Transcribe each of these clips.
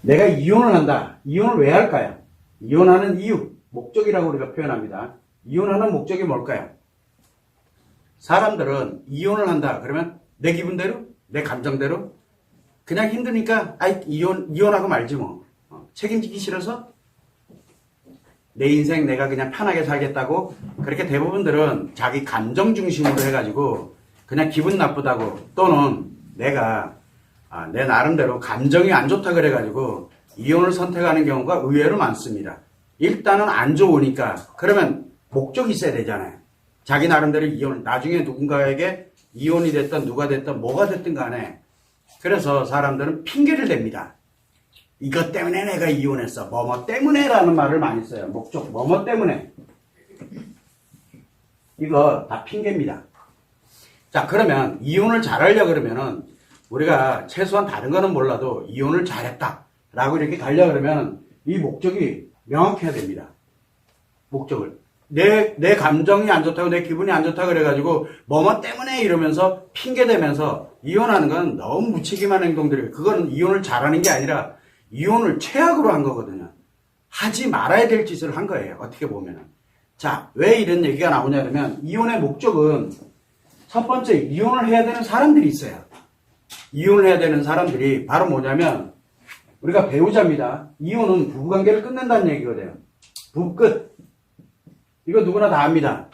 내가 이혼을 한다. 이혼을 왜 할까요? 이혼하는 이유, 목적이라고 우리가 표현합니다. 이혼하는 목적이 뭘까요? 사람들은 이혼을 한다. 그러면 내 기분대로, 내 감정대로 그냥 힘드니까 이혼하고 말지 뭐. 책임지기 싫어서 내 인생 내가 그냥 편하게 살겠다고 그렇게 대부분들은 자기 감정 중심으로 해가지고 그냥 기분 나쁘다고 또는 내가 내 나름대로 감정이 안 좋다 그래가지고 이혼을 선택하는 경우가 의외로 많습니다. 일단은 안 좋으니까 그러면 목적이 있어야 되잖아요. 자기 나름대로 이혼을 나중에 누군가에게 이혼이 됐든 누가 됐든 뭐가 됐든 간에 그래서 사람들은 핑계를 댑니다. 이것 때문에 내가 이혼했어. 뭐뭐 때문에 라는 말을 많이 써요. 목적 뭐뭐 때문에. 이거 다 핑계입니다. 자, 그러면 이혼을 잘하려고 그러면은 우리가 최소한 다른 거는 몰라도 이혼을 잘했다 라고 이렇게 가려고 그러면 이 목적이 명확해야 됩니다. 목적을. 내 감정이 안 좋다고 내 기분이 안 좋다고 그래가지고 뭐뭐 때문에 이러면서 핑계대면서 이혼하는 건 너무 무책임한 행동들이에요. 그건 이혼을 잘하는 게 아니라 이혼을 최악으로 한 거거든요. 하지 말아야 될 짓을 한 거예요. 어떻게 보면은. 자, 왜 이런 얘기가 나오냐면 이혼의 목적은 첫 번째 이혼을 해야 되는 사람들이 있어요. 이혼을 해야 되는 사람들이 바로 뭐냐면 우리가 배우자입니다. 이혼은 부부관계를 끝낸다는 얘기거든요. 부부 끝. 이거 누구나 다 압니다.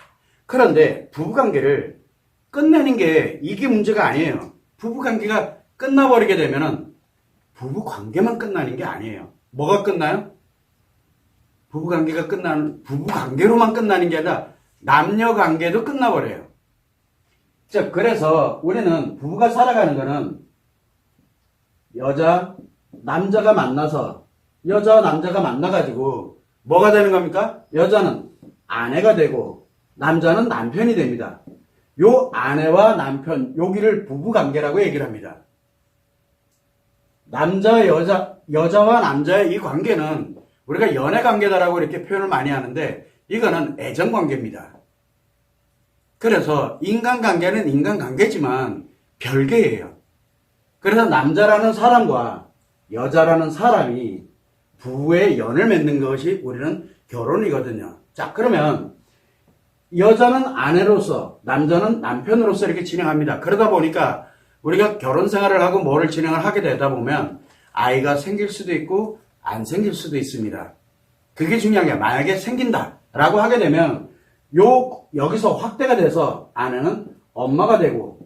그런데 부부관계를 끝내는 게 이게 문제가 아니에요. 부부관계가 끝나버리게 되면은 부부관계만 끝나는 게 아니에요. 뭐가 끝나요? 부부관계로만 끝나는 게 아니라 남녀관계도 끝나버려요. 자, 그래서 우리는 부부가 살아가는 거는 남자가 만나서 여자와 남자가 만나가지고 뭐가 되는 겁니까? 여자는 아내가 되고 남자는 남편이 됩니다. 요 아내와 남편, 여기를 부부관계라고 얘기를 합니다. 여자와 남자의 이 관계는 우리가 연애관계다라고 이렇게 표현을 많이 하는데 이거는 애정관계입니다. 그래서 인간관계는 인간관계지만 별개예요. 그래서 남자라는 사람과 여자라는 사람이 부부의 연을 맺는 것이 우리는 결혼이거든요. 자, 그러면 여자는 아내로서 남자는 남편으로서 이렇게 진행합니다. 그러다 보니까 우리가 결혼 생활을 하고 뭐를 진행을 하게 되다 보면 아이가 생길 수도 있고 안 생길 수도 있습니다. 그게 중요한 게 만약에 생긴다라고 하게 되면 여기서 확대가 돼서 아내는 엄마가 되고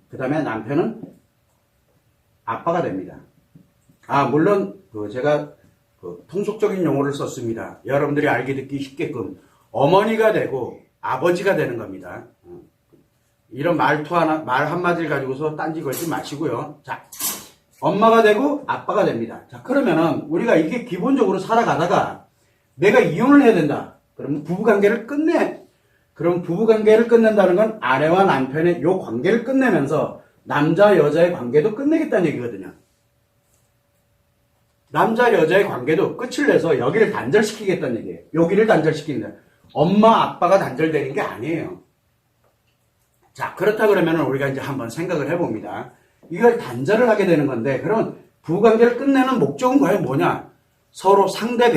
그 다음에 남편은 아빠가 됩니다. 물론 제가 통속적인 용어를 썼습니다. 여러분들이 알게 듣기 쉽게끔 어머니가 되고 아버지가 되는 겁니다. 이런 말 한마디를 가지고서 딴지 걸지 마시고요. 자, 엄마가 되고 아빠가 됩니다. 자, 그러면은 우리가 이게 기본적으로 살아가다가 내가 이혼을 해야 된다. 그러면 부부관계를 끝낸다는 건 아내와 남편의 요 관계를 끝내면서 남자 여자의 관계도 끝내겠다는 얘기거든요. 남자 여자의 관계도 끝을 내서 여기를 단절시키겠다는 얘기예요. 여기를 단절시킨다. 엄마 아빠가 단절되는 게 아니에요. 자, 그렇다 그러면 우리가 이제 한번 생각을 해봅니다. 이걸 단절을 하게 되는 건데 그러면 부부관계를 끝내는 목적은 과연 뭐냐? 서로 상대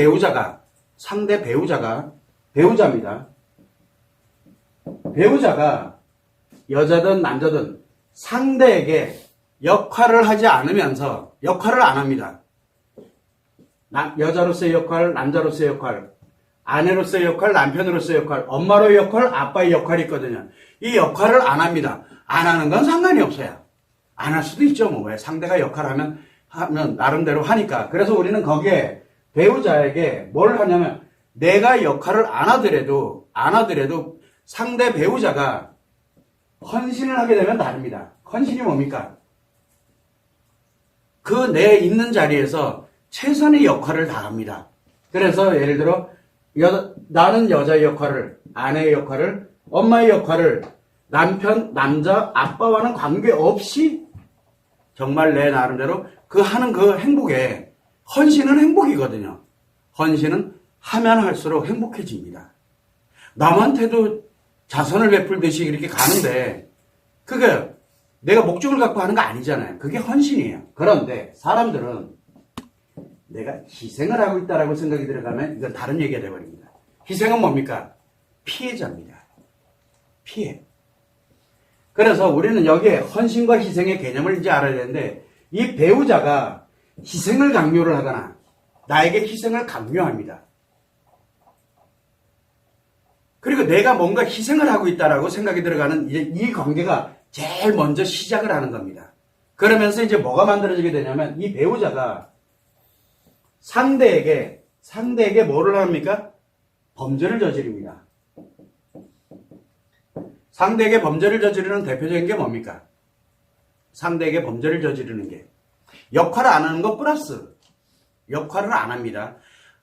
배우자입니다. 배우자가 여자든 남자든 상대에게 역할을 하지 않으면서 역할을 안 합니다. 여자로서의 역할, 남자로서의 역할, 아내로서의 역할, 남편으로서의 역할, 엄마로의 역할, 아빠의 역할이 있거든요. 이 역할을 안 합니다. 안 하는 건 상관이 없어요. 안 할 수도 있죠. 왜 상대가 역할을 하면 나름대로 하니까. 그래서 우리는 거기에 배우자에게 뭘 하냐면 내가 역할을 안 하더라도 상대 배우자가 헌신을 하게 되면 다릅니다. 헌신이 뭡니까? 내 있는 자리에서 최선의 역할을 다합니다. 그래서 예를 들어 나는 여자의 역할을, 아내의 역할을, 엄마의 역할을 남자, 아빠와는 관계없이 정말 내 나름대로 하는 그 행복에 헌신은 행복이거든요. 헌신은 하면 할수록 행복해집니다. 남한테도 자선을 베풀듯이 이렇게 가는데 그게 내가 목적을 갖고 하는 거 아니잖아요. 그게 헌신이에요. 그런데 사람들은 내가 희생을 하고 있다라고 생각이 들어가면 이건 다른 얘기가 되어버립니다. 희생은 뭡니까? 피해자입니다. 피해. 그래서 우리는 여기에 헌신과 희생의 개념을 이제 알아야 되는데 이 배우자가 희생을 강요를 하거나 나에게 희생을 강요합니다. 그리고 내가 뭔가 희생을 하고 있다라고 생각이 들어가는 이제 이 관계가 제일 먼저 시작을 하는 겁니다. 그러면서 이제 뭐가 만들어지게 되냐면 이 배우자가 상대에게 뭐를 합니까? 범죄를 저지릅니다. 상대에게 범죄를 저지르는 대표적인 게 뭡니까? 상대에게 범죄를 저지르는 게 역할을 안 하는 것 플러스 역할을 안 합니다.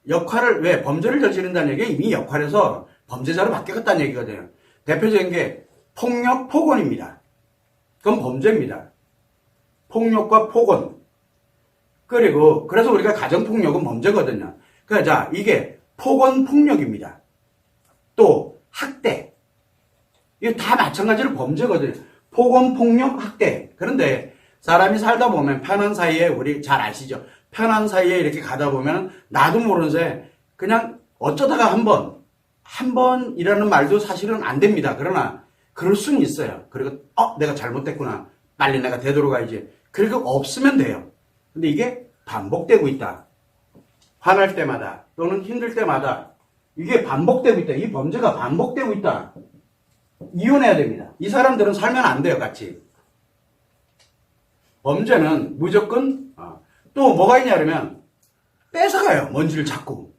역할을 왜 범죄를 저지른다는 얘기가 이미 역할에서 범죄자로 바뀌었다는 얘기거든요. 대표적인 게 폭력, 폭언입니다. 그건 범죄입니다. 폭력과 폭언. 그리고 그래서 우리가 가정폭력은 범죄거든요. 자, 이게 폭언, 폭력입니다. 또 학대. 이게 다 마찬가지로 범죄거든요. 폭언, 폭력, 학대. 그런데 사람이 살다 보면 편한 사이에 우리 잘 아시죠? 편한 사이에 이렇게 가다 보면 나도 모르는 사이에 그냥 어쩌다가 한 번이라는 말도 사실은 안 됩니다. 그러나 그럴 수는 있어요. 그리고 내가 잘못됐구나. 빨리 내가 되돌아가야지. 그리고 없으면 돼요. 근데 이게 반복되고 있다. 화날 때마다 또는 힘들 때마다 이게 반복되고 있다. 이 범죄가 반복되고 있다. 이혼해야 됩니다. 이 사람들은 살면 안 돼요. 같이. 범죄는 무조건 또 뭐가 있냐 그러면 뺏어가요. 뭔지를 자꾸.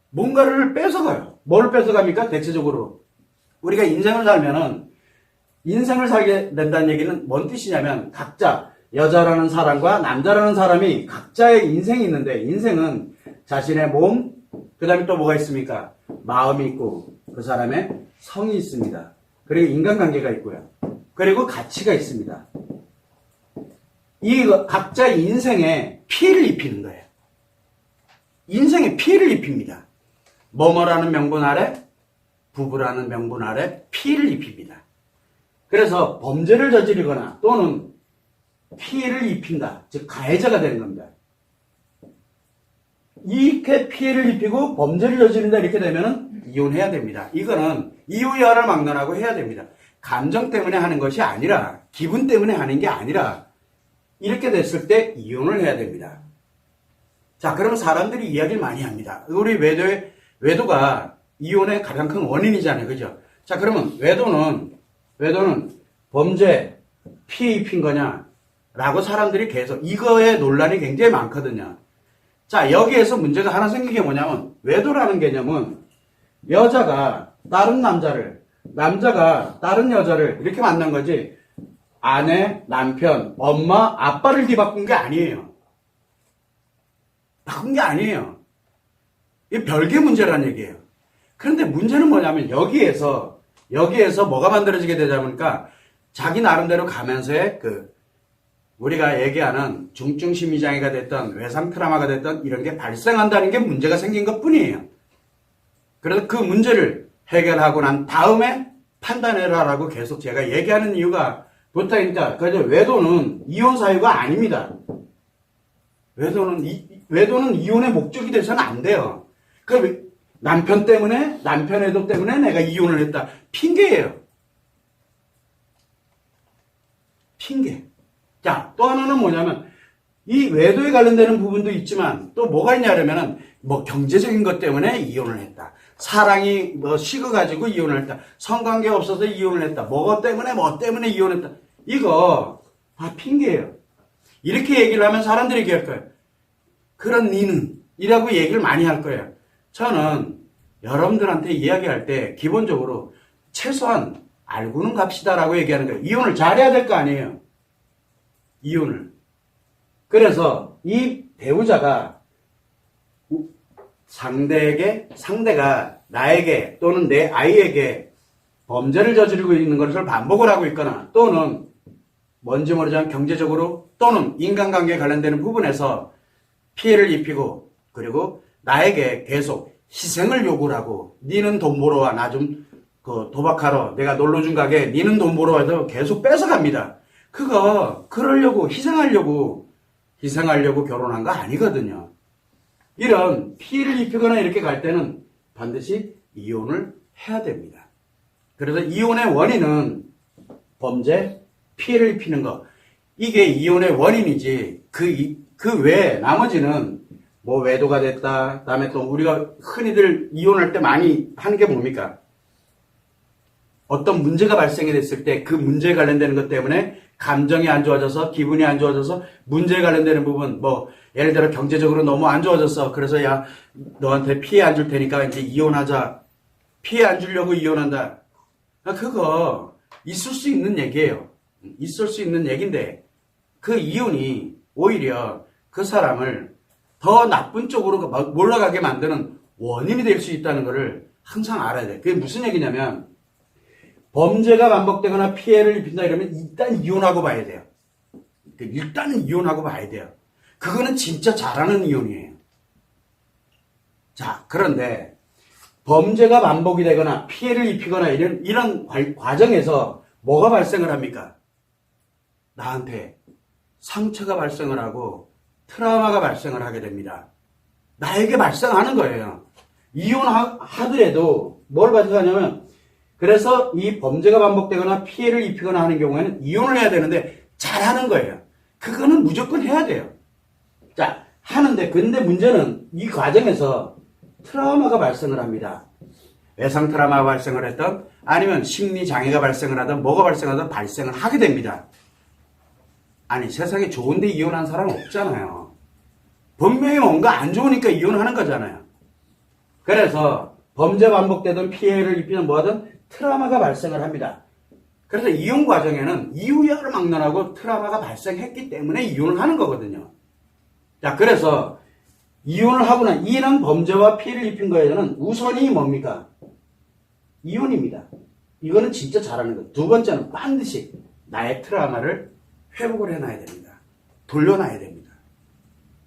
뭔가를 뺏어가요. 뭘 뺏어갑니까? 대체적으로 우리가 인생을 살게 된다는 얘기는 뭔 뜻이냐면 각자 여자라는 사람과 남자라는 사람이 각자의 인생이 있는데 인생은 자신의 몸, 그 다음에 또 뭐가 있습니까? 마음이 있고 그 사람의 성이 있습니다. 그리고 인간관계가 있고요. 그리고 가치가 있습니다. 이 각자의 인생에 피해를 입히는 거예요. 인생에 피해를 입힙니다. 뭐뭐라는 명분 아래, 부부라는 명분 아래 피해를 입힙니다. 그래서 범죄를 저지르거나 또는 피해를 입힌다. 즉 가해자가 되는 겁니다. 이렇게 피해를 입히고 범죄를 저지른다 이렇게 되면 이혼해야 됩니다. 이거는 이유여하를 막론하고 해야 됩니다. 감정 때문에 하는 것이 아니라 기분 때문에 하는 게 아니라 이렇게 됐을 때 이혼을 해야 됩니다. 자, 그러면 사람들이 이야기를 많이 합니다. 우리 외도가 이혼의 가장 큰 원인이잖아요. 그죠? 자, 그러면 외도는 범죄, 피해 입힌 거냐? 라고 사람들이 계속 이거에 논란이 굉장히 많거든요. 자, 여기에서 문제가 하나 생긴 게 뭐냐면 외도라는 개념은 여자가 다른 남자를, 남자가 다른 여자를 이렇게 만난 거지 아내, 남편, 엄마, 아빠를 뒤바꾼 게 아니에요. 바꾼 게 아니에요. 이게 별개 문제라는 얘기예요. 그런데 문제는 뭐냐면 여기에서 뭐가 만들어지게 되다 보니까 자기 나름대로 가면서의 우리가 얘기하는 중증 심리장애가 됐던 외상 트라우마가 됐던 이런 게 발생한다는 게 문제가 생긴 것 뿐이에요. 그래서 그 문제를 해결하고 난 다음에 판단해라라고 계속 제가 얘기하는 이유가 그렇다니까 외도는 이혼 사유가 아닙니다. 외도는 이혼의 목적이 돼서는 안 돼요. 남편 때문에, 남편 애도 때문에 내가 이혼을 했다. 핑계예요. 핑계. 자, 또 하나는 뭐냐면, 이 외도에 관련되는 부분도 있지만, 또 뭐가 있냐면은, 경제적인 것 때문에 이혼을 했다. 사랑이 식어가지고 이혼을 했다. 성관계 없어서 이혼을 했다. 뭐 때문에 이혼했다. 이거 다 핑계예요. 이렇게 얘기를 하면 사람들이 얘기할 거예요. 그런 니는 이라고 얘기를 많이 할 거예요. 저는 여러분들한테 이야기할 때 기본적으로 최소한 알고는 갑시다라고 얘기하는 거예요. 이혼을 잘해야 될 거 아니에요. 이혼을. 그래서 이 배우자가 상대가 나에게 또는 내 아이에게 범죄를 저지르고 있는 것을 반복을 하고 있거나 또는 뭔지 모르지만 경제적으로 또는 인간관계에 관련되는 부분에서 피해를 입히고 그리고 나에게 계속 희생을 요구를 하고 니는 돈 벌어와 나 좀 도박하러 내가 놀러 준 가게 니는 돈 벌어와 해서 계속 뺏어갑니다. 그러려고 희생하려고 결혼한 거 아니거든요. 이런 피해를 입히거나 이렇게 갈 때는 반드시 이혼을 해야 됩니다. 그래서 이혼의 원인은 범죄, 피해를 입히는 것. 이게 이혼의 원인이지, 그 외에 나머지는 뭐 외도가 됐다, 다음에 또 우리가 흔히들 이혼할 때 많이 하는 게 뭡니까? 어떤 문제가 발생이 됐을 때 그 문제에 관련되는 것 때문에 감정이 안 좋아져서, 기분이 안 좋아져서 문제에 관련되는 부분, 뭐 예를 들어 경제적으로 너무 안 좋아졌어. 그래서 야, 너한테 피해 안 줄 테니까 이제 이혼하자. 피해 안 주려고 이혼한다. 그거 있을 수 있는 얘기예요. 있을 수 있는 얘기인데 그 이혼이 오히려 그 사람을 더 나쁜 쪽으로 몰아가게 만드는 원인이 될 수 있다는 것을 항상 알아야 돼. 그게 무슨 얘기냐면 범죄가 반복되거나 피해를 입힌다 이러면 일단 이혼하고 봐야 돼요. 일단은 이혼하고 봐야 돼요. 그거는 진짜 잘하는 이혼이에요. 자, 그런데 범죄가 반복이 되거나 피해를 입히거나 이런 과정에서 뭐가 발생을 합니까? 나한테 상처가 발생을 하고 트라우마가 발생을 하게 됩니다. 나에게 발생하는 거예요. 이혼하더라도 뭘 발생하냐면 그래서 이 범죄가 반복되거나 피해를 입히거나 하는 경우에는 이혼을 해야 되는데 잘하는 거예요. 그거는 무조건 해야 돼요. 자, 하는데 근데 문제는 이 과정에서 트라우마가 발생을 합니다. 외상 트라우마가 발생을 했던 아니면 심리 장애가 발생을 하든 뭐가 발생하든 발생을 하게 됩니다. 아니 세상에 좋은데 이혼한 사람은 없잖아요. 분명히 뭔가 안 좋으니까 이혼하는 거잖아요. 그래서 범죄 반복되든 피해를 입히든 뭐하든 트라우마가 발생을 합니다. 그래서 이혼 과정에는 이유야를 막론하고 트라우마가 발생했기 때문에 이혼을 하는 거거든요. 자, 그래서 이혼을 하거나 이런 범죄와 피해를 입힌 거에는 우선이 뭡니까? 이혼입니다. 이거는 진짜 잘하는 거. 두 번째는 반드시 나의 트라우마를 회복을 해놔야 됩니다. 돌려놔야 됩니다.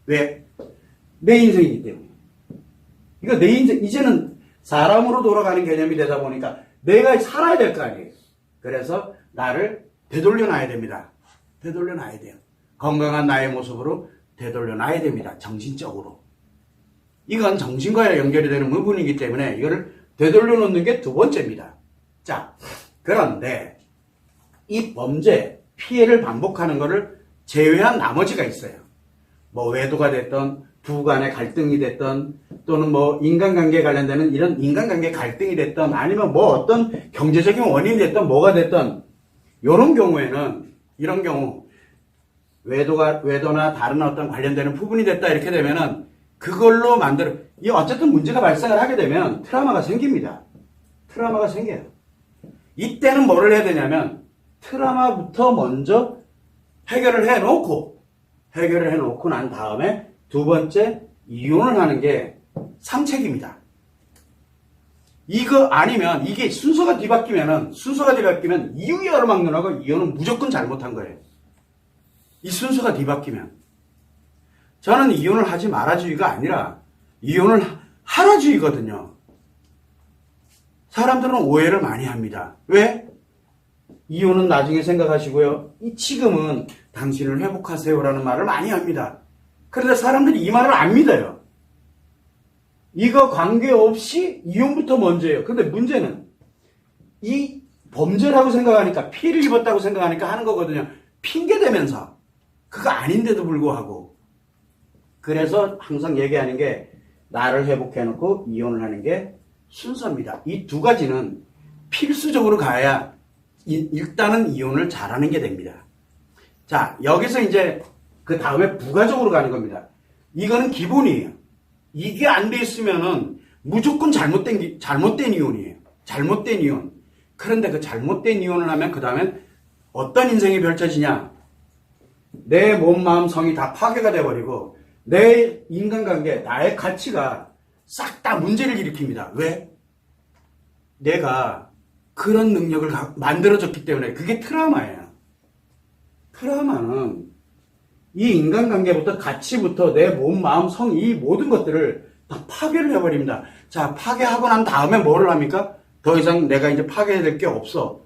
왜? 내 인생이기 때문에. 이거 내 인생, 이제는 사람으로 돌아가는 개념이 되다 보니까 내가 살아야 될 거 아니에요. 그래서 나를 되돌려놔야 됩니다. 되돌려놔야 돼요. 건강한 나의 모습으로 되돌려놔야 됩니다. 정신적으로. 이건 정신과 연결이 되는 부분이기 때문에 이거를 되돌려 놓는 게 두 번째입니다. 자, 그런데 이 범죄, 피해를 반복하는 것을 제외한 나머지가 있어요. 뭐 외도가 됐던, 부부 간의 갈등이 됐던, 또는 뭐 인간관계에 관련되는 이런 인간관계 갈등이 됐던, 아니면 뭐 어떤 경제적인 원인이 됐던, 뭐가 됐던, 이런 경우에는, 이런 경우, 외도나 다른 어떤 관련되는 부분이 됐다 이렇게 되면은 그걸로 이 어쨌든 문제가 발생을 하게 되면 트라우마가 생깁니다. 트라우마가 생겨요. 이때는 뭐를 해야 되냐면 트라우마부터 먼저 해결을 해놓고 난 다음에 두 번째 이혼을 하는 게 상책입니다. 이거 아니면 이게 순서가 뒤바뀌면 이유야로 막론하고 이혼은 무조건 잘못한 거예요. 이 순서가 뒤바뀌면 저는 이혼을 하지 말아주의가 아니라 이혼을 하라주의거든요. 사람들은 오해를 많이 합니다. 왜? 이혼은 나중에 생각하시고요. 지금은 당신을 회복하세요라는 말을 많이 합니다. 그런데 사람들이 이 말을 안 믿어요. 이거 관계없이 이혼부터 먼저예요. 근데 문제는 이 범죄라고 생각하니까 피해를 입었다고 생각하니까 하는 거거든요. 핑계대면서. 그거 아닌데도 불구하고. 그래서 항상 얘기하는 게 나를 회복해놓고 이혼을 하는 게 순서입니다. 이 두 가지는 필수적으로 가야 일단은 이혼을 잘하는 게 됩니다. 자, 여기서 이제 그 다음에 부가적으로 가는 겁니다. 이거는 기본이에요. 이게 안 돼 있으면은 무조건 잘못된 이혼이에요. 잘못된 이혼. 그런데 그 잘못된 이혼을 하면 그 다음엔 어떤 인생이 펼쳐지냐? 내 몸, 마음, 성이 다 파괴가 돼버리고 내 인간관계, 나의 가치가 싹 다 문제를 일으킵니다. 왜? 내가 그런 능력을 만들어줬기 때문에 그게 트라우마예요. 트라우마는 이 인간관계부터 가치부터 내 몸, 마음, 성, 이 모든 것들을 다 파괴를 해버립니다. 자, 파괴하고 난 다음에 뭐를 합니까? 더 이상 내가 이제 파괴될 게 없어.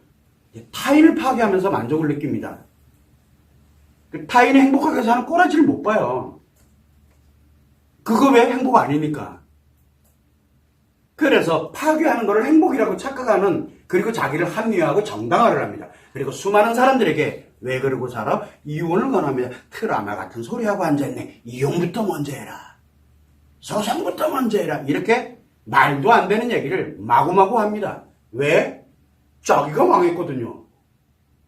타인을 파괴하면서 만족을 느낍니다. 타인이 행복하게 사는 꼬라지를 못 봐요. 그거 왜 행복 아닙니까? 그래서 파괴하는 것을 행복이라고 착각하는, 그리고 자기를 합리화하고 정당화를 합니다. 그리고 수많은 사람들에게 왜 그러고 살아? 이혼을 권합니다. 트라우마 같은 소리하고 앉아있네. 이혼부터 먼저 해라. 소송부터 먼저 해라. 이렇게 말도 안 되는 얘기를 마구마구 합니다. 왜? 자기가 망했거든요.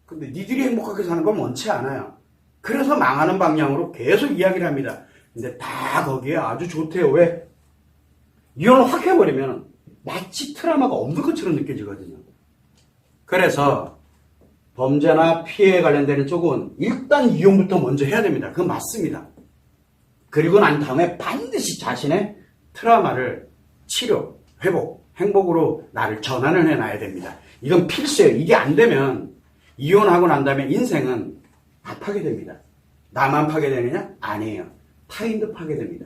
근데 니들이 행복하게 사는 건 원치 않아요. 그래서 망하는 방향으로 계속 이야기를 합니다. 근데 다 거기에 아주 좋대요. 왜? 이혼을 확 해버리면 마치 트라우마가 없는 것처럼 느껴지거든요. 그래서 범죄나 피해에 관련되는 쪽은 일단 이혼부터 먼저 해야 됩니다. 그건 맞습니다. 그리고 난 다음에 반드시 자신의 트라우마를 치료, 회복, 행복으로 나를 전환을 해놔야 됩니다. 이건 필수예요. 이게 안 되면 이혼하고 난 다음에 인생은 다 파괴됩니다. 나만 파괴되느냐? 아니에요. 타인도 파괴됩니다.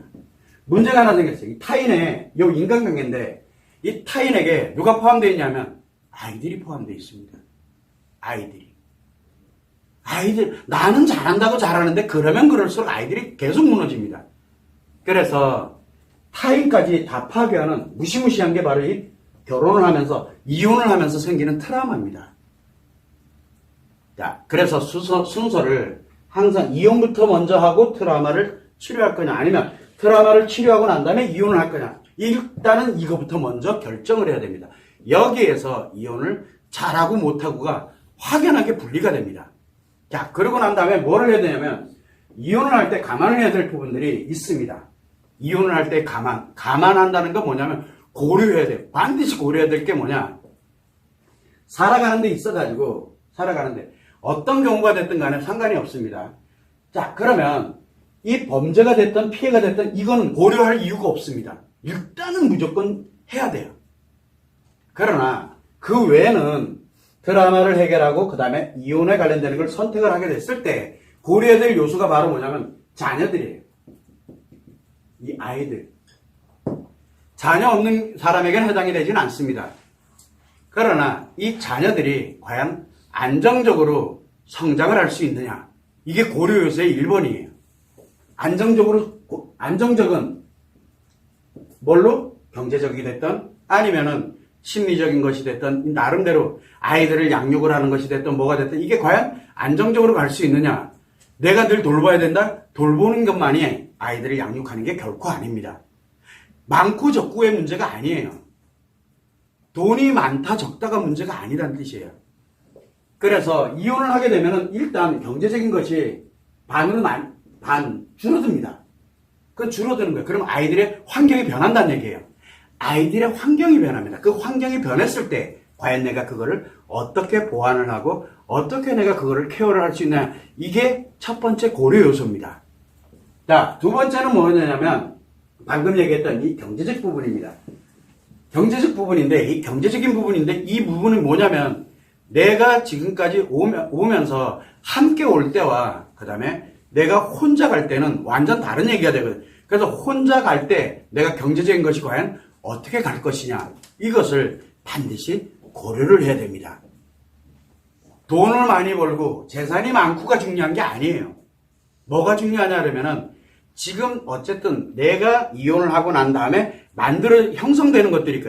문제가 하나 생겼어요. 이 타인의, 이 인간관계인데, 이 타인에게 누가 포함되어 있냐면, 아이들이 포함되어 있습니다. 아이들, 나는 잘한다고 잘하는데, 그러면 그럴수록 아이들이 계속 무너집니다. 그래서, 타인까지 다 파괴하는 무시무시한 게 바로 이 결혼을 하면서, 이혼을 하면서 생기는 트라우마입니다. 자, 그래서 순서를 항상 이혼부터 먼저 하고 트라우마를 치료할 거냐, 아니면 트라우마를 치료하고 난 다음에 이혼을 할 거냐. 일단은 이거부터 먼저 결정을 해야 됩니다. 여기에서 이혼을 잘하고 못하고가 확연하게 분리가 됩니다. 자, 그러고 난 다음에 뭐를 해야 되냐면, 이혼을 할 때 감안을 해야 될 부분들이 있습니다. 이혼을 할 때 감안한다는 건 뭐냐면, 고려해야 돼요. 반드시 고려해야 될 게 뭐냐. 살아가는 데 있어가지고, 살아가는데, 어떤 경우가 됐든 간에 상관이 없습니다. 자, 그러면, 이 범죄가 됐든 피해가 됐든 이거는 고려할 이유가 없습니다. 일단은 무조건 해야 돼요. 그러나 그 외에는 트라우마를 해결하고 그 다음에 이혼에 관련되는 걸 선택을 하게 됐을 때 고려해야 될 요소가 바로 뭐냐면 자녀들이에요. 이 아이들. 자녀 없는 사람에게는 해당이 되지는 않습니다. 그러나 이 자녀들이 과연 안정적으로 성장을 할 수 있느냐. 이게 고려 요소의 1번이에요. 안정적은 뭘로? 경제적이 됐던 아니면은 심리적인 것이 됐던 나름대로 아이들을 양육을 하는 것이 됐던 뭐가 됐든 이게 과연 안정적으로 갈 수 있느냐. 내가 늘 돌봐야 된다? 돌보는 것만이 아이들을 양육하는 게 결코 아닙니다. 많고 적고의 문제가 아니에요. 돈이 많다 적다가 문제가 아니라는 뜻이에요. 그래서 이혼을 하게 되면은 일단 경제적인 것이 반으로 반 줄어듭니다. 그건 줄어드는 거예요. 그럼 아이들의 환경이 변한다는 얘기예요. 아이들의 환경이 변합니다. 그 환경이 변했을 때 과연 내가 그거를 어떻게 보완을 하고 어떻게 내가 그거를 케어를 할 수 있냐. 이게 첫 번째 고려 요소입니다. 자, 두 번째는 뭐냐면 방금 얘기했던 이 경제적 부분입니다. 경제적 부분인데 이 경제적인 부분인데 이 부분은 뭐냐면 내가 지금까지 오면서 함께 올 때와 그 다음에 내가 혼자 갈 때는 완전 다른 얘기가 되거든. 그래서 혼자 갈 때 내가 경제적인 것이 과연 어떻게 갈 것이냐. 이것을 반드시 고려를 해야 됩니다. 돈을 많이 벌고 재산이 많고가 중요한 게 아니에요. 뭐가 중요하냐 그러면은 지금 어쨌든 내가 이혼을 하고 난 다음에 형성되는 것들이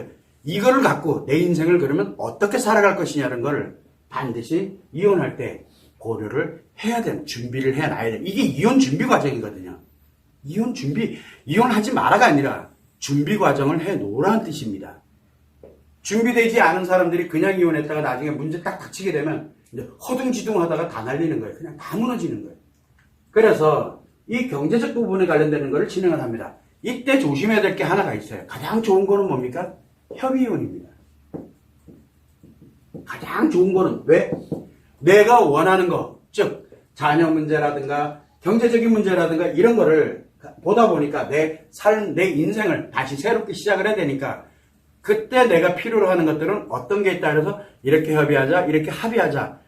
이거를 갖고 내 인생을 그러면 어떻게 살아갈 것이냐는 걸 반드시 이혼할 때 고려를 해야 되는 준비를 해놔야 돼. 이게 이혼 준비 과정이거든요. 이혼하지 마라가 아니라 준비 과정을 해 놓으라는 뜻입니다. 준비되지 않은 사람들이 그냥 이혼했다가 나중에 문제 딱 닥치게 되면 이제 허둥지둥 하다가 다 날리는 거예요. 그냥 다 무너지는 거예요. 그래서 이 경제적 부분에 관련되는 것을 진행을 합니다. 이때 조심해야 될 게 하나가 있어요. 가장 좋은 거는 뭡니까? 협의이혼입니다. 가장 좋은 거는 왜? 내가 원하는 거, 즉 자녀 문제라든가 경제적인 문제라든가 이런 거를 보다 보니까 내 인생을 다시 새롭게 시작을 해야 되니까 그때 내가 필요로 하는 것들은 어떤 게 있다 그래서 이렇게 협의하자, 이렇게 합의하자.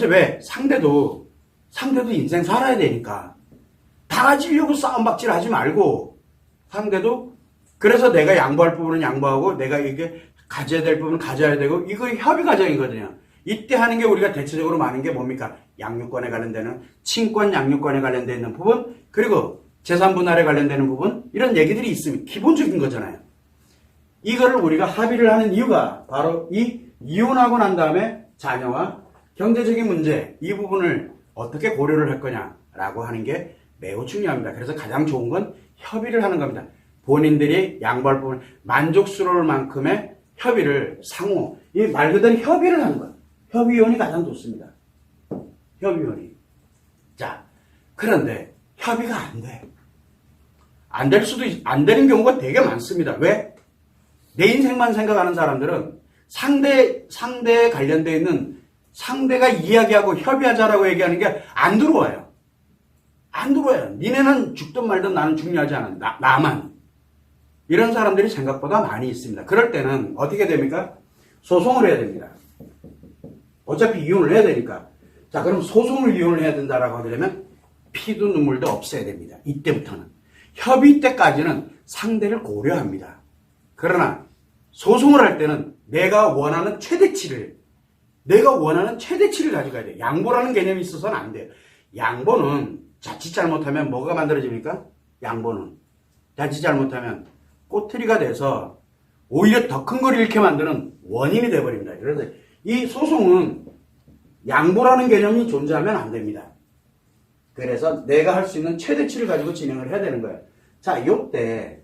왜? 상대도 인생 살아야 되니까 다 가지려고 싸움박질 하지 말고 상대도 그래서 내가 양보할 부분은 양보하고 내가 이게 가져야 될 부분은 가져야 되고 이거 협의 과정이거든요. 이때 하는 게 우리가 대체적으로 많은 게 뭡니까? 양육권에 관련되는 친권 양육권에 관련되어 있는 부분 그리고 재산 분할에 관련되는 부분, 이런 얘기들이 있으면 기본적인 거잖아요. 이거를 우리가 합의를 하는 이유가 바로 이 이혼하고 난 다음에 자녀와 경제적인 문제, 이 부분을 어떻게 고려를 할 거냐라고 하는 게 매우 중요합니다. 그래서 가장 좋은 건 협의를 하는 겁니다. 본인들이 양보할 부분, 만족스러울 만큼의 협의를 상호, 이 말 그대로 협의를 하는 거예요. 협의원이 가장 좋습니다. 협의원이. 자, 그런데 협의가 안 돼. 안 되는 경우가 되게 많습니다. 왜? 내 인생만 생각하는 사람들은 상대에 관련되어 있는 상대가 이야기하고 협의하자라고 얘기하는 게 안 들어와요. 안 들어와요. 니네는 죽든 말든 나는 중요하지 않아. 나만. 이런 사람들이 생각보다 많이 있습니다. 그럴 때는 어떻게 됩니까? 소송을 해야 됩니다. 어차피 이혼을 해야 되니까. 자, 그럼 소송을 이혼을 해야 된다라고 하게 되면 피도 눈물도 없애야 됩니다. 이때부터는. 협의 때까지는 상대를 고려합니다. 그러나 소송을 할 때는 내가 원하는 최대치를 가져가야 돼요. 양보라는 개념이 있어서는 안 돼요. 양보는 자칫 잘못하면 뭐가 만들어집니까? 양보는 자칫 잘못하면 꼬투리가 돼서 오히려 더 큰 걸 잃게 만드는 원인이 되어버립니다. 그래서 이 소송은 양보라는 개념이 존재하면 안 됩니다. 그래서 내가 할 수 있는 최대치를 가지고 진행을 해야 되는 거예요. 자, 요때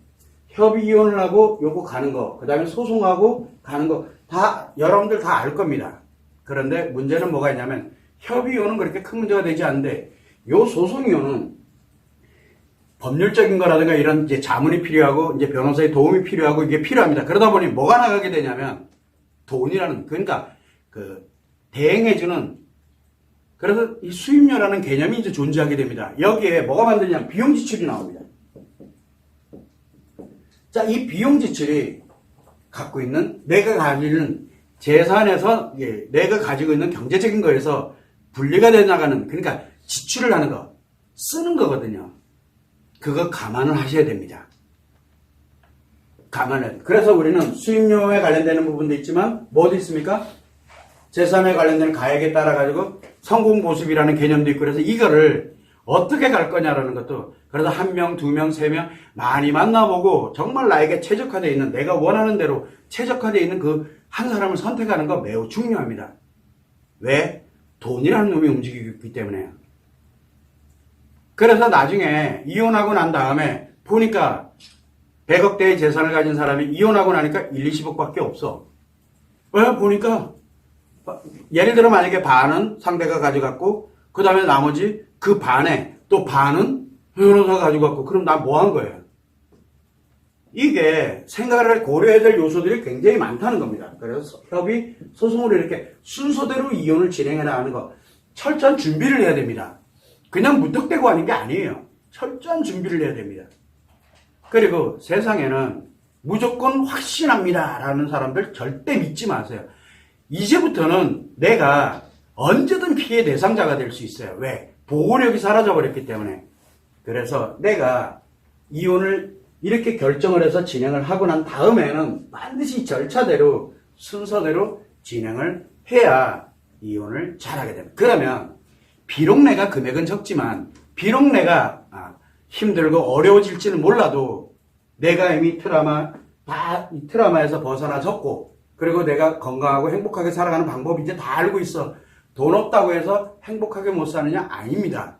협의 이혼을 하고 요거 가는 거, 그 다음에 소송하고 가는 거 다 여러분들 다 알 겁니다. 그런데 문제는 뭐가 있냐면 협의 이혼은 그렇게 큰 문제가 되지 않는데 요 소송 이혼은 법률적인 거라든가 이런 이제 자문이 필요하고 이제 변호사의 도움이 필요하고 이게 필요합니다. 그러다 보니 뭐가 나가게 되냐면 돈이라는, 그러니까 그 대행해주는, 그래서 이 수임료라는 개념이 이제 존재하게 됩니다. 여기에 뭐가 만드냐면 비용 지출이 나옵니다. 자, 이 비용 지출이 갖고 있는 내가 가지는 재산에서 내가 가지고 있는 경제적인 거에서 분리가 돼 나가는, 그러니까 지출을 하는 거, 쓰는 거거든요. 그거 감안을 하셔야 됩니다. 감안을. 그래서 우리는 수임료에 관련되는 부분도 있지만 뭐도 있습니까? 재산에 관련되는 가액에 따라 가지고 성공보습이라는 개념도 있고, 그래서 이거를 어떻게 갈 거냐라는 것도, 그래서 1명, 2명, 3명 많이 만나보고 정말 나에게 최적화되어 있는, 내가 원하는 대로 최적화되어 있는 그 한 사람을 선택하는 거 매우 중요합니다. 왜? 돈이라는 놈이 움직이고 있기 때문에요. 그래서 나중에 이혼하고 난 다음에 보니까 100억대의 재산을 가진 사람이 이혼하고 나니까 1, 20억밖에 없어. 왜? 보니까 예를 들어 만약에 반은 상대가 가져갔고 그 다음에 나머지 그 반에 또 반은 변호사가 가져갔고, 그럼 나 뭐 한 거예요? 이게 생각을 고려해야 될 요소들이 굉장히 많다는 겁니다. 그래서 협의, 소송으로 이렇게 순서대로 이혼을 진행해 나가는 거 철저한 준비를 해야 됩니다. 그냥 무턱대고 하는 게 아니에요. 철저한 준비를 해야 됩니다. 그리고 세상에는 무조건 확신합니다 라는 사람들 절대 믿지 마세요. 이제부터는 내가 언제든 피해 대상자가 될 수 있어요. 왜? 보호력이 사라져버렸기 때문에. 그래서 내가 이혼을 이렇게 결정을 해서 진행을 하고 난 다음에는 반드시 절차대로 순서대로 진행을 해야 이혼을 잘하게 됩니다. 그러면 비록 내가 금액은 적지만, 비록 내가 힘들고 어려워질지는 몰라도 내가 이미 이 트라우마에서 벗어나졌고, 그리고 내가 건강하고 행복하게 살아가는 방법 이제 다 알고 있어. 돈 없다고 해서 행복하게 못 사느냐? 아닙니다.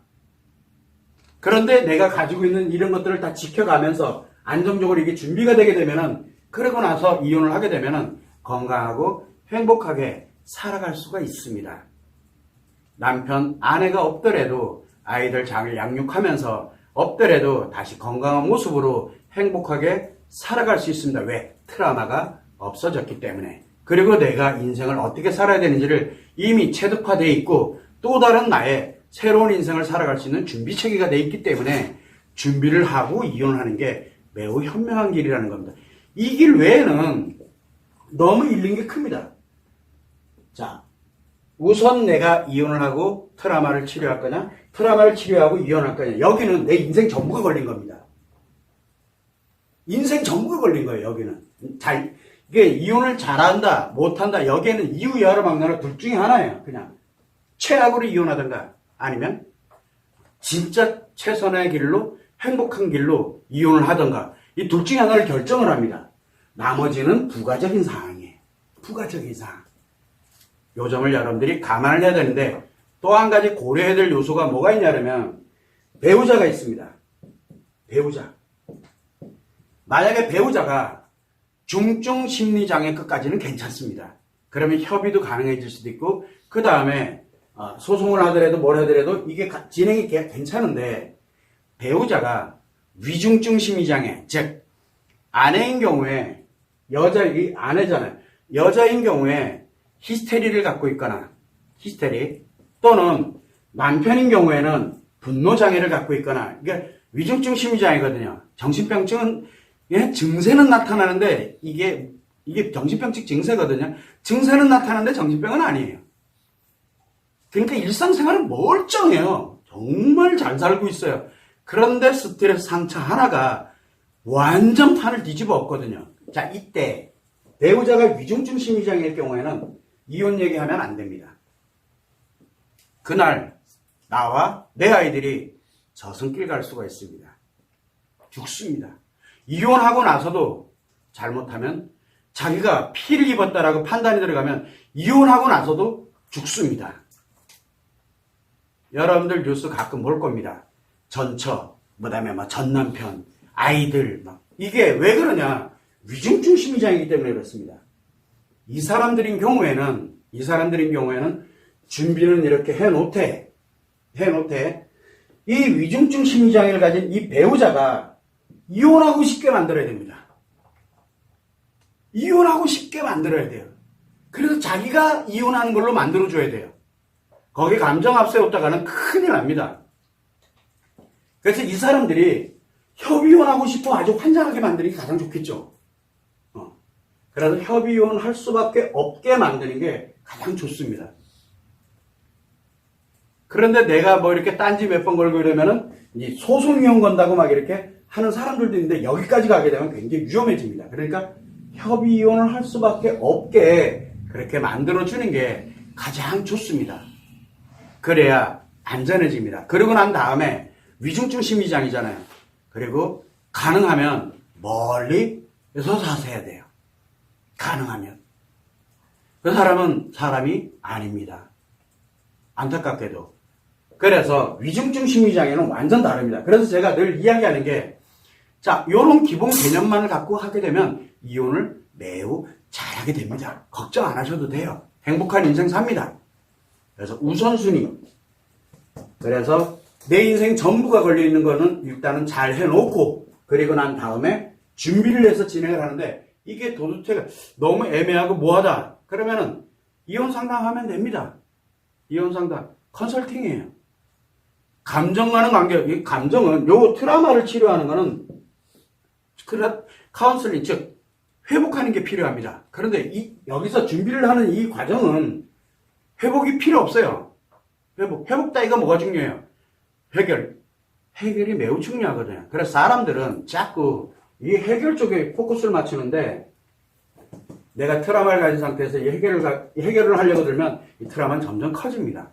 그런데 내가 가지고 있는 이런 것들을 다 지켜가면서 안정적으로 이게 준비가 되게 되면은, 그러고 나서 이혼을 하게 되면은 건강하고 행복하게 살아갈 수가 있습니다. 남편, 아내가 없더라도 아이들 잘 양육하면서 없더라도 다시 건강한 모습으로 행복하게 살아갈 수 있습니다. 왜? 트라우마가 없어졌기 때문에. 그리고 내가 인생을 어떻게 살아야 되는지를 이미 체득화되어 있고 또 다른 나의 새로운 인생을 살아갈 수 있는 준비 체계가 되어 있기 때문에 준비를 하고 이혼하는 게 매우 현명한 길이라는 겁니다. 이 길 외에는 너무 잃는 게 큽니다. 자, 우선 내가 이혼을 하고 트라우마를 치료할 거냐, 트라우마를 치료하고 이혼할 거냐. 여기는 내 인생 전부가 걸린 겁니다. 인생 전부가 걸린 거예요. 여기는 이게 이혼을 잘한다 못한다, 여기에는 이유 여러 막론하 둘 중에 하나예요. 그냥 최악으로 이혼하든가 아니면 진짜 최선의 길로 행복한 길로 이혼을 하던가 이 둘 중에 하나를 결정을 합니다. 나머지는 부가적인 사항이에요. 부가적인 사항. 요 점을 여러분들이 감안을 해야 되는데 또 한 가지 고려해야 될 요소가 뭐가 있냐면 배우자가 있습니다. 배우자. 만약에 배우자가 중증 심리장애 끝까지는 괜찮습니다. 그러면 협의도 가능해질 수도 있고 그 다음에 소송을 하더라도 뭘 하더라도 이게 진행이 괜찮은데 배우자가 위중증 심리장애 즉 아내인 경우에 이 아내잖아요. 여자인 경우에 히스테리를 갖고 있거나 히스테리 또는 남편인 경우에는 분노장애를 갖고 있거나 이게 위중증 심리장애거든요. 정신병증은 증세는 나타나는데 이게 정신병증 증세거든요. 증세는 나타나는데 정신병은 아니에요. 그러니까 일상생활은 멀쩡해요. 정말 잘 살고 있어요. 그런데 스트레스 상처 하나가 완전 판을 뒤집어 엎거든요. 자, 이때 배우자가 위중증 심리장애일 경우에는 이혼 얘기하면 안 됩니다. 그날 나와 내 아이들이 저승길 갈 수가 있습니다. 죽습니다. 이혼하고 나서도 잘못하면 자기가 피를 입었다라고 판단이 들어가면 이혼하고 나서도 죽습니다. 여러분들 뉴스 가끔 볼 겁니다. 전처, 그다음에 전남편, 아이들 이게 왜 그러냐? 위중증 심리장애이기 때문에 그렇습니다. 이 사람들인 경우에는 준비는 이렇게 해놓되 이 위중증 심리장애를 가진 이 배우자가 이혼하고 싶게 만들어야 됩니다. 이혼하고 싶게 만들어야 돼요. 그래서 자기가 이혼하는 걸로 만들어줘야 돼요. 거기 감정 앞세웠다가는 큰일 납니다. 그래서 이 사람들이 협의혼하고 싶어 아주 환장하게 만드는 게 가장 좋겠죠. 그래서 협의혼 할 수밖에 없게 만드는 게 가장 좋습니다. 그런데 내가 이렇게 딴지 몇 번 걸고 이러면은 이제 소송이혼 건다고 막 이렇게 하는 사람들도 있는데 여기까지 가게 되면 굉장히 위험해집니다. 그러니까 협의혼을 할 수밖에 없게 그렇게 만들어주는 게 가장 좋습니다. 그래야 안전해집니다. 그러고 난 다음에 위중증 심리장애잖아요. 그리고 가능하면 멀리서 사세야 돼요. 가능하면. 그 사람은 사람이 아닙니다. 안타깝게도. 그래서 위중증 심리장애는 완전 다릅니다. 그래서 제가 늘 이야기하는 게 자, 요런 기본 개념만을 갖고 하게 되면 이혼을 매우 잘하게 됩니다. 걱정 안 하셔도 돼요. 행복한 인생 삽니다. 그래서 우선순위. 그래서 내 인생 전부가 걸려있는 거는 일단은 잘 해놓고 그리고 난 다음에 준비를 해서 진행을 하는데 이게 도대체 너무 애매하고 뭐하다. 그러면은 이혼 상담하면 됩니다. 이혼 상담. 컨설팅이에요. 감정과는 관계, 이 감정은 요 트라우마를 치료하는 거는 카운슬링, 즉 회복하는 게 필요합니다. 그런데 여기서 준비를 하는 이 과정은 회복이 필요 없어요. 회복 따위가 뭐가 중요해요? 해결이 매우 중요하거든요. 그래서 사람들은 자꾸 이 해결 쪽에 포커스를 맞추는데 내가 트라우마를 가진 상태에서 이 해결을 하려고 들면 이 트라우마는 점점 커집니다.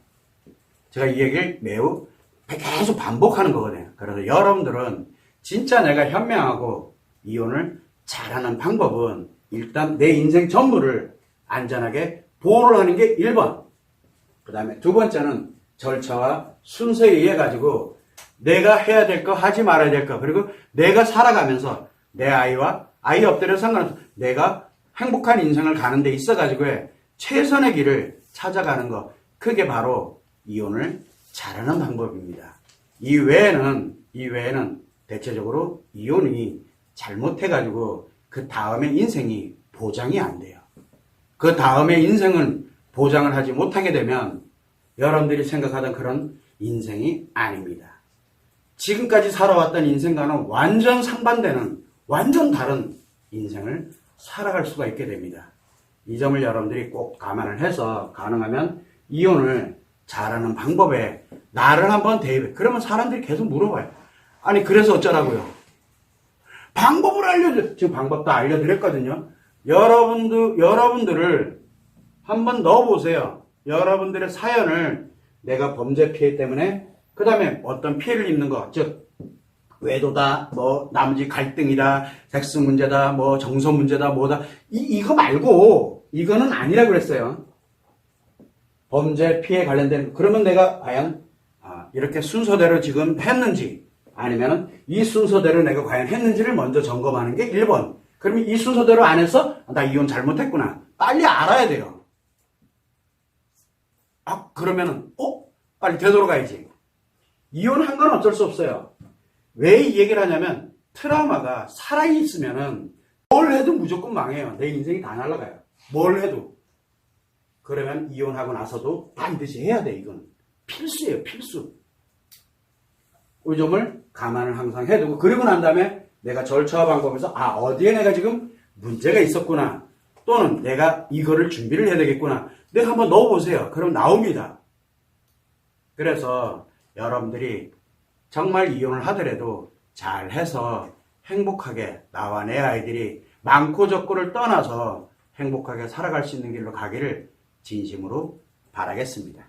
제가 이 얘기를 매우 계속 반복하는 거거든요. 그래서 여러분들은 진짜 내가 현명하고 이혼을 잘하는 방법은 일단 내 인생 전부를 안전하게 보호를 하는 게 1번. 그 다음에 두 번째는 절차와 순서에 의해 가지고 내가 해야 될 거 하지 말아야 될 거 그리고 내가 살아가면서 내 아이와 아이 없더라도 상관없어 내가 행복한 인생을 가는 데 있어 가지고 최선의 길을 찾아가는 거 그게 바로 이혼을 잘하는 방법입니다. 이 외에는 대체적으로 이혼이 잘못해가지고 그 다음의 인생이 보장이 안 돼요. 그 다음의 인생은 보장을 하지 못하게 되면 여러분들이 생각하던 그런 인생이 아닙니다. 지금까지 살아왔던 인생과는 완전 상반되는 완전 다른 인생을 살아갈 수가 있게 됩니다. 이 점을 여러분들이 꼭 감안을 해서 가능하면 이혼을 잘하는 방법에 나를 한번 대입해. 그러면 사람들이 계속 물어봐요. 아니 그래서 어쩌라고요? 방법을 지금 방법 다 알려드렸거든요. 여러분들을 한번 넣어보세요. 여러분들의 사연을 내가 범죄 피해 때문에 그 다음에 어떤 피해를 입는 거, 즉 외도다, 뭐 나머지 갈등이다, 섹스 문제다, 뭐 정서 문제다, 뭐다. 이거 말고 이거는 아니라고 그랬어요. 범죄 피해 관련된 그러면 내가 과연 이렇게 순서대로 지금 했는지 아니면 이 순서대로 내가 과연 했는지를 먼저 점검하는 게 1번. 그러면 이 순서대로 안 해서 나 이혼 잘못했구나. 빨리 알아야 돼요. 그러면은 빨리 되돌아가야지. 이혼한 건 어쩔 수 없어요. 왜 이 얘기를 하냐면 트라우마가 살아있으면은 뭘 해도 무조건 망해요. 내 인생이 다 날아가요. 뭘 해도. 그러면 이혼하고 나서도 반드시 해야 돼. 이건 필수예요. 필수. 이 점을 감안을 항상 해두고 그리고 난 다음에 내가 절차와 방법에서 어디에 내가 지금 문제가 있었구나. 또는 내가 이거를 준비를 해야 되겠구나. 내가 한번 넣어보세요. 그럼 나옵니다. 그래서 여러분들이 정말 이혼을 하더라도 잘해서 행복하게 나와 내 아이들이 많고 적고를 떠나서 행복하게 살아갈 수 있는 길로 가기를 진심으로 바라겠습니다.